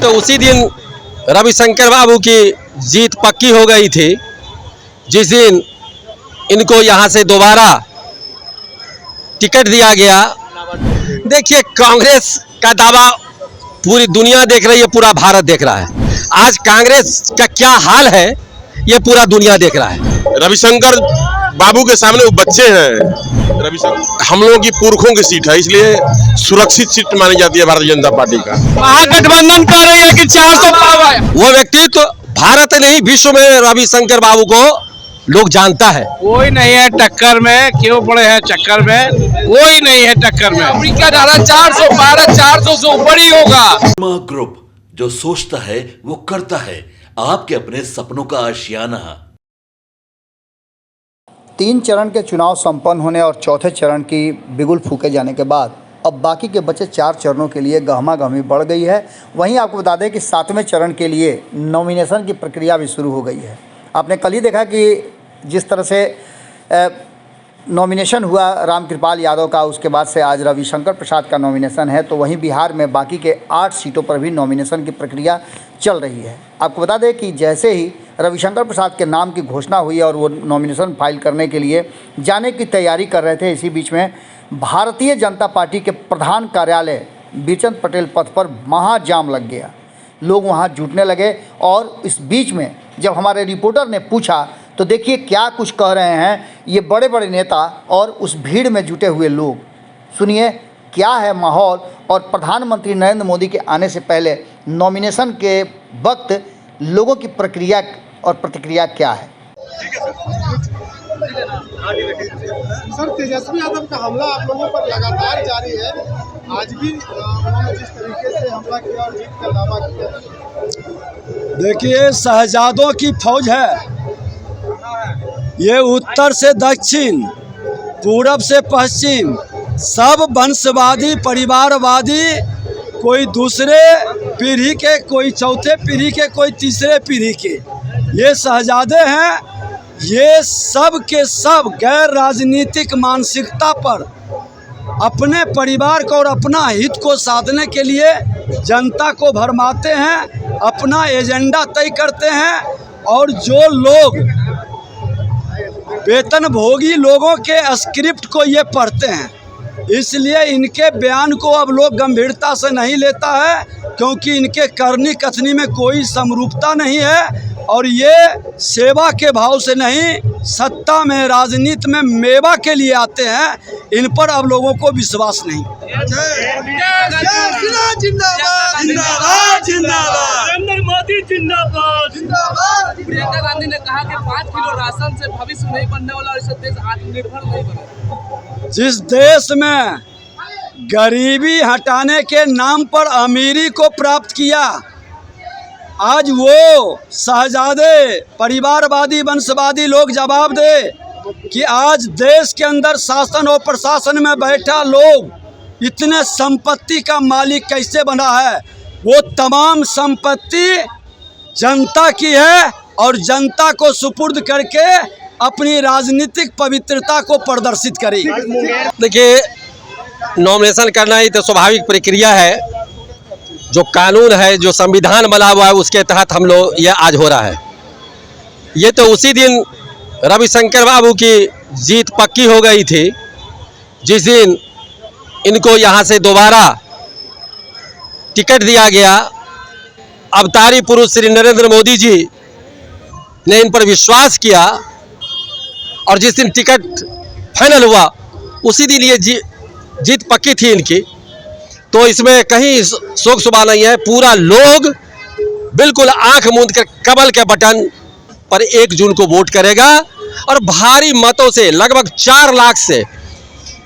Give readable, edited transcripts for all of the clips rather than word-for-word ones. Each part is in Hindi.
तो उसी दिन रविशंकर बाबू की जीत पक्की हो गई थी जिस दिन इनको यहाँ से दोबारा टिकट दिया गया। देखिए, कांग्रेस का दावा पूरी दुनिया देख रही है, पूरा भारत देख रहा है। आज कांग्रेस का क्या हाल है ये पूरा दुनिया देख रहा है। रविशंकर बाबू के सामने वो बच्चे हैं। रविशंकर हम लोगों की पुरखों की सीट है, इसलिए सुरक्षित सीट मानी जाती है भारतीय जनता पार्टी का। महागठबंधन कह रही है कि 400 पार। वो व्यक्तित्व भारत नहीं विश्व में रविशंकर बाबू को लोग जानता है। कोई नहीं है टक्कर में, क्यों पड़े हैं चक्कर में, कोई नहीं है टक्कर में। अमेरिका धारा 400 पार, 400 से ऊपर ही होगा। ग्रुप जो सोचता है वो करता है, आपके अपने सपनों का आशियाना। 3 चरण के चुनाव संपन्न होने और चौथे चरण की बिगुल फूके जाने के बाद अब बाकी के बचे 4 चरणों के लिए गहमा-गहमी बढ़ गई है। वहीं आपको बता दें कि 7वें चरण के लिए नॉमिनेशन की प्रक्रिया भी शुरू हो गई है। आपने कल ही देखा कि जिस तरह से नॉमिनेशन हुआ रामकृपाल यादव का, उसके बाद से आज रविशंकर प्रसाद का नॉमिनेशन है, तो वहीं बिहार में बाकी के 8 सीटों पर भी नॉमिनेशन की प्रक्रिया चल रही है। आपको बता दें कि जैसे ही रविशंकर प्रसाद के नाम की घोषणा हुई और वो नॉमिनेशन फाइल करने के लिए जाने की तैयारी कर रहे थे, इसी बीच में भारतीय जनता पार्टी के प्रधान कार्यालय बीरचंद पटेल पथ पर महाजाम लग गया। लोग वहाँ जुटने लगे और इस बीच में जब हमारे रिपोर्टर ने पूछा तो देखिए क्या कुछ कह रहे हैं ये बड़े बड़े नेता और उस भीड़ में जुटे हुए लोग। सुनिए क्या है माहौल और प्रधानमंत्री नरेंद्र मोदी के आने से पहले नॉमिनेशन के वक्त लोगों की प्रक्रिया और प्रतिक्रिया क्या है। सर, तेजस्वी यादव का हमला आप लोगों पर लगातार जारी है। आज भी उन्होंने जिस तरीके से हमला किया और जीत का दावा किया। देखिए, शहजादों की फौज है। ये उत्तर से दक्षिण, पूरब से पश्चिम, सब वंशवादी, परिवारवादी, कोई दूसरे पीढ़ी के, कोई चौथे पीढ़ी के, कोई तीसरे पीढ़ी के, ये शहजादे हैं। ये सब के सब गैर राजनीतिक मानसिकता पर अपने परिवार को और अपना हित को साधने के लिए जनता को भरमाते हैं, अपना एजेंडा तय करते हैं। और जो लोग वेतनभोगी लोगों के स्क्रिप्ट को ये पढ़ते हैं, इसलिए इनके बयान को अब लोग गंभीरता से नहीं लेता है, क्योंकि इनके करनी कथनी में कोई समरूपता नहीं है और ये सेवा के भाव से नहीं, सत्ता में, राजनीति में मेवा के लिए आते हैं। इन पर अब लोगों को विश्वास नहीं। नरेंद्र मोदी जिंदाबाद जिंदाबाद। प्रियंका गांधी ने कहा कि 5 किलो राशन से भविष्य नहीं बनने वाला और इस देश आत्मनिर्भर नहीं बनेगा। जिस देश में गरीबी हटाने के नाम पर अमीरी को प्राप्त किया, आज वो शहजादे, परिवारवादी, वंशवादी लोग जवाब दे कि आज देश के अंदर शासन और प्रशासन में बैठा लोग इतने संपत्ति का मालिक कैसे बना है। वो तमाम संपत्ति जनता की है और जनता को सुपुर्द करके अपनी राजनीतिक पवित्रता को प्रदर्शित करेगी। देखिए, नॉमिनेशन करना ही तो स्वाभाविक प्रक्रिया है। जो कानून है, जो संविधान बना हुआ है, उसके तहत हम लोग ये आज हो रहा है। ये तो उसी दिन रविशंकर बाबू की जीत पक्की हो गई थी जिस दिन इनको यहाँ से दोबारा टिकट दिया गया। अवतारी पुरुष श्री नरेंद्र मोदी जी ने इन पर विश्वास किया और जिस दिन टिकट फाइनल हुआ उसी दिन ये जीत पक्की थी इनकी। तो इसमें कहीं शोक शुबा नहीं है। पूरा लोग बिल्कुल आंख मूंद कर कमल के बटन पर 1 जून को वोट करेगा और भारी मतों से लगभग 4 लाख से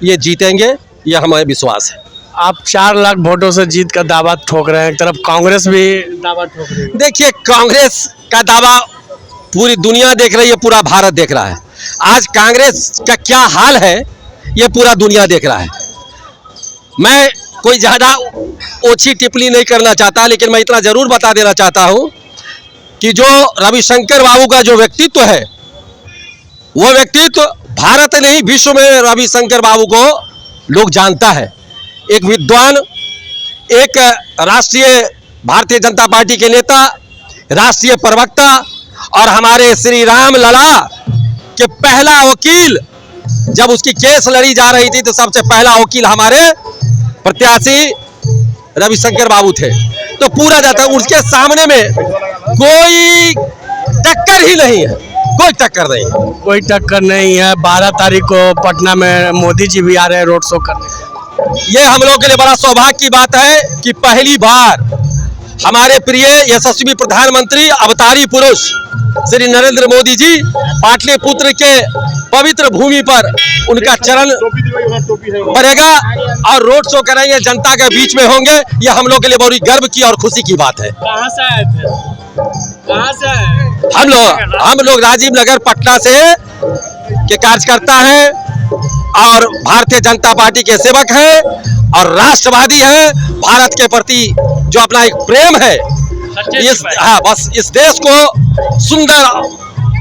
ये जीतेंगे, यह हमें विश्वास है। आप 4 लाख वोटों से जीत का दावा ठोक रहे हैं, एक तरफ कांग्रेस भी दावा ठोक रही है। देखिए, कांग्रेस का दावा पूरी दुनिया देख रही है, पूरा भारत देख रहा है। आज कांग्रेस का क्या हाल है ये पूरा दुनिया देख रहा है। मैं कोई ज़्यादा ओछी टिप्पणी नहीं करना चाहता, लेकिन मैं इतना ज़रूर बता देना चाहता हूं कि जो रविशंकर बाबू का जो व्यक्तित्व है, वो व्यक्तित्व भारत नहीं विश्व में रविशंकर बाबू को लोग जानता है। एक विद्वान, एक राष्ट्रीय भारतीय जनता पार्टी के नेता, राष्ट्रीय प्रवक्ता और हमारे श्री राम लला के पहला वकील, जब उसकी केस लड़ी जा रही थी तो सबसे पहला वकील हमारे प्रत्याशी रविशंकर बाबू थे। तो पूरा जाता, उसके सामने में कोई टक्कर ही नहीं है, कोई टक्कर नहीं, कोई टक्कर नहीं है। 12 तारीख को पटना में मोदी जी भी आ रहे हैं रोड शो करने। ये हम लोगों के लिए बड़ा सौभाग्य की बात है कि पहली बार हमारे प्रिय यशस्वी प्रधानमंत्री अवतारी पुरुष श्री नरेंद्र मोदी जी पाटलिपुत्र के पवित्र भूमि पर उनका चरण पड़ेगा और रोड शो करेंगे, जनता के बीच में होंगे। ये हम लोग के लिए बड़ी गर्व की और खुशी की बात है। कहाँ से आए थे? कहाँ से आए? हम लोग राजीव नगर पटना से के कार्यकर्ता हैं और भारतीय जनता पार्टी के सेवक हैं और राष्ट्रवादी हैं। भारत के प्रति जो अपना एक प्रेम है, बस इस देश को सुंदर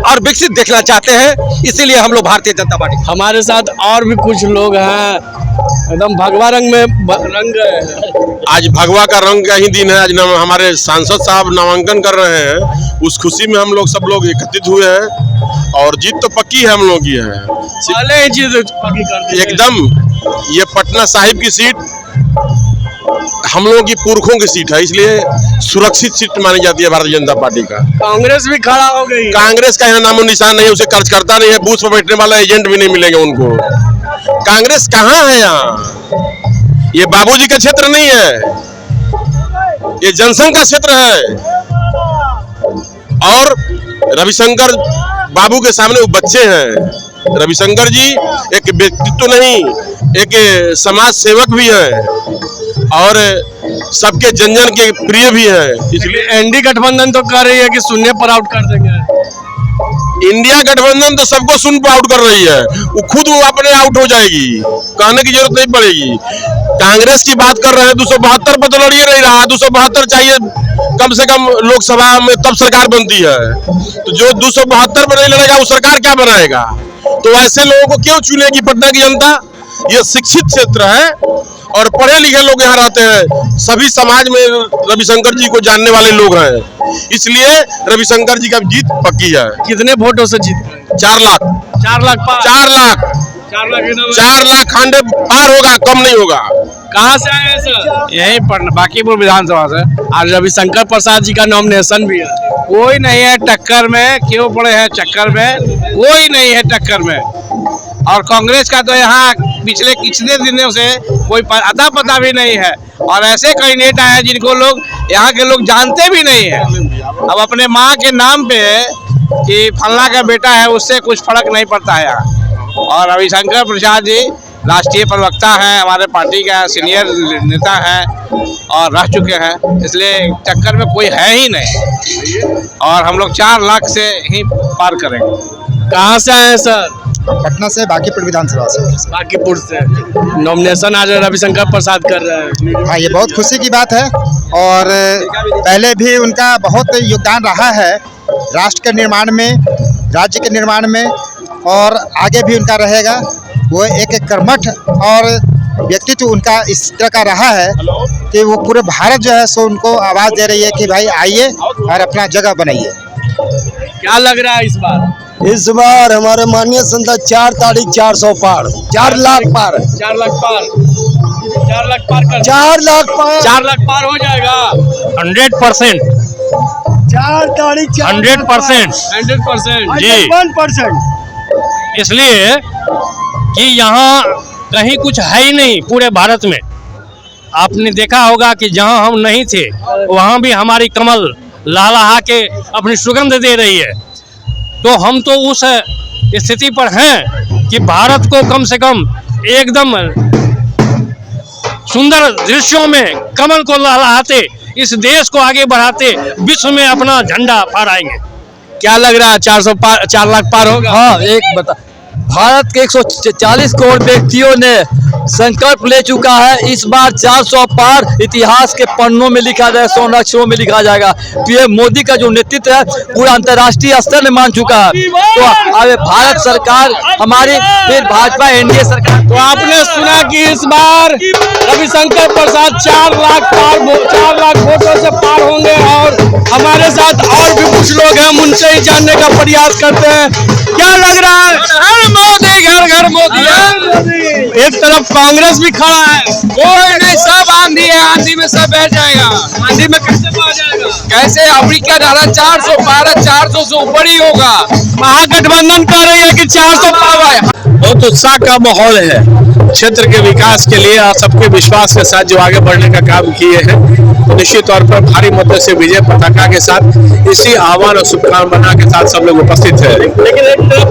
और विकसित देखना चाहते हैं, इसीलिए हम लोग भारतीय जनता पार्टी। हमारे साथ और भी कुछ लोग हैं, एकदम भगवा रंग में रंग गए हैं। आज भगवा का रंग का ही दिन है। आज हमारे सांसद साहब नामांकन कर रहे हैं, उस खुशी में हम लोग सब लोग एकत्रित हुए हैं और जीत तो पक्की है हम लोग की है। पहले ही चीज पक्की कर दी एकदम। ये पटना साहिब की सीट हम लोगों की पुरखों की सीट है, इसलिए सुरक्षित सीट मानी जाती है भारतीय जनता पार्टी का। कांग्रेस भी खड़ा हो गई। कांग्रेस का यहाँ नामो निशान नहीं है, उसे कर्ज करता नहीं है, बूथ पर बैठने वाला एजेंट भी नहीं मिलेंगे उनको। कांग्रेस कहाँ है यहाँ? ये बाबूजी का क्षेत्र नहीं है, ये जनसंघ का क्षेत्र है। और रविशंकर बाबू के सामने वो बच्चे हैं। रविशंकर जी एक व्यक्तित्व नहीं, एक समाज सेवक भी है और सबके जन जन के प्रिय भी है। इसलिए एनडी गठबंधन तो कर रही है कि शून्य पर आउट कर देंगे। इंडिया गठबंधन तो सबको सुन पर आउट कर रही है, वो खुद वो अपने आउट हो जाएगी, कहने की जरूरत नहीं पड़ेगी। कांग्रेस की बात कर रहे हैं, 272 पर तो लड़िए नहीं रहा, 272 चाहिए कम से कम लोकसभा में, तब सरकार बनती है। तो जो 272 पर नहीं लड़ेगा वो सरकार क्या बनाएगा? तो ऐसे लोगों को क्यों चुनेगी पटना की जनता? ये शिक्षित क्षेत्र है और पढ़े लिखे लोग यहाँ रहते हैं, सभी समाज में रविशंकर जी को जानने वाले लोग हैं, इसलिए रविशंकर जी का जीत पक्की है। कितने वोटों से जीत गए? 4 लाख 4 लाख 4 लाख 4 लाख खंडे पार होगा, कम नहीं होगा। कहाँ से आए हैं सर? यही पटना बांकीपुर विधानसभा से। आज रविशंकर प्रसाद जी का नॉमिनेशन भी है। कोई नहीं है टक्कर में, क्यों पड़े हैं चक्कर में? कोई नहीं है टक्कर में। और कांग्रेस का तो यहाँ पिछले कितने दिनों से कोई अता पता भी नहीं है और ऐसे कई नेता हैं जिनको लोग यहाँ के लोग जानते भी नहीं है। अब अपने माँ के नाम पे कि फल्ला का बेटा है, उससे कुछ फर्क नहीं पड़ता है यहाँ। और रविशंकर प्रसाद जी राष्ट्रीय प्रवक्ता हैं, हमारे पार्टी का सीनियर नेता हैं और रह चुके हैं, इसलिए टक्कर में कोई है ही नहीं और हम लोग 4 लाख से ही पार करेंगे। कहाँ से आए हैं सर? पटना से, बांकीपुर विधानसभा से। बांकीपुर से नॉमिनेशन आज रविशंकर प्रसाद कर रहे हैं। हाँ, ये बहुत खुशी की बात है और पहले भी उनका बहुत योगदान रहा है राष्ट्र के निर्माण में, राज्य के निर्माण में और आगे भी उनका रहेगा। वो एक कर्मठ और व्यक्तित्व उनका इस तरह का रहा है कि वो पूरे भारत जो है सो उनको आवाज़ दे रही है कि भाई आइए और अपना जगह बनाइए। क्या लग रहा है इस बार? इस बार हमारे माननीय संसद 4 तारीख 400 पार, 4 लाख पार, 4 लाख पार, 4 लाख पार कर 4 लाख पार, 4 लाख पार हो जाएगा 100%। 4 तारीख 100% 100% जी। 1% इसलिए कि यहाँ कहीं कुछ है ही नहीं पूरे भारत में। आपने देखा होगा कि जहाँ हम नहीं थे वहाँ भी हमारी कमल लहलहा के अपनी सुगंध दे रही है। तो हम तो उस स्थिति पर हैं कि भारत को कम से कम एकदम सुंदर दृश्यों में कमल को लहलहाते, इस देश को आगे बढ़ाते विश्व में अपना झंडा फहराएंगे। क्या लग रहा है 4 लाख पार होगा? हाँ, एक बता, भारत के 140 करोड़ व्यक्तियों ने संकल्प ले चुका है, इस बार 400 पार इतिहास के पन्नों में लिखा जाएगा, स्वर्ण अक्षरों में लिखा जाएगा। तो ये मोदी का जो नेतृत्व है पूरा अंतर्राष्ट्रीय स्तर में मान चुका है। तो अब भारत सरकार हमारी, फिर भाजपा एनडीए सरकार। तो आपने सुना कि इस बार रविशंकर प्रसाद 4 लाख पार, 4 लाख वोटों से पार होंगे और हमारे साथ और भी कुछ लोग हैं, उनसे ही जानने का प्रयास करते हैं। क्या लग रहा है? हर मोदी, घर घर मोदी। एक तरफ कांग्रेस भी खड़ा है, कोई नहीं, सब आंधी है, आंधी में सब बह जाएगा। आंधी में कैसे बह जाएगा? कैसे? अफ्रीका धारा 412 400 से ऊपर ही होगा। महागठबंधन कह रही है कि 400 पार है। बहुत उत्साह का माहौल है क्षेत्र के विकास के लिए और सबके विश्वास के साथ जो आगे बढ़ने का काम किए हैं, तो निश्चित तौर पर भारी मतों से विजय पताका के साथ इसी आह्वान और शुभकामना के साथ सब लोग उपस्थित है। लेकिन एक तरफ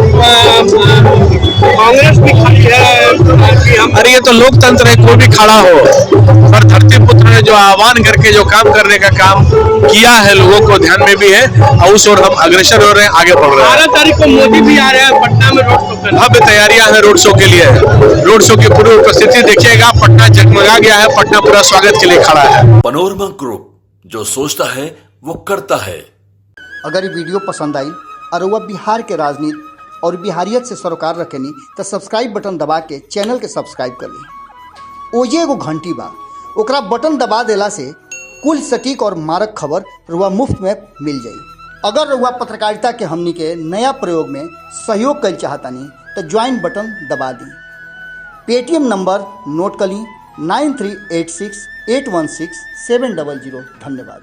कांग्रेस भी खड़ी है। अरे ये तो लोकतंत्र है, कोई भी खड़ा हो, पर धरती पुत्र ने जो आह्वान करके जो काम करने का काम किया है लोगों को ध्यान में भी है और उस ओर हम अग्रसर हो रहे हैं, आगे बढ़ रहे हैं। 12 तारीख को मोदी भी आ रहे हैं पटना में रोड शो करने। भव्य तैयारियां हैं रोड शो के लिए। रोड शो की पूरी उपस्थिति देखिएगा, पटना जगमगा गया है, पटना पूरा स्वागत के लिए खड़ा है। पनोरमा ग्रुप, जो सोचता है वो करता है। अगर ये वीडियो पसंद आई और वह बिहार के राजनीति और बिहारियत से सरोकार रखेनी तो सब्सक्राइब बटन दबा के चैनल के सब्सक्राइब कर ली। ओजे एगो घंटी बा, ओकरा बटन दबा देला से कुल सटीक और मारक खबर रुआ मुफ्त में मिल जाई। अगर रुआ पत्रकारिता के हमनी के नया प्रयोग में सहयोग कर चाहतानी तो ज्वाइन बटन दबा दी। पेटीएम नंबर नोट कर ली 9386 816 700। धन्यवाद।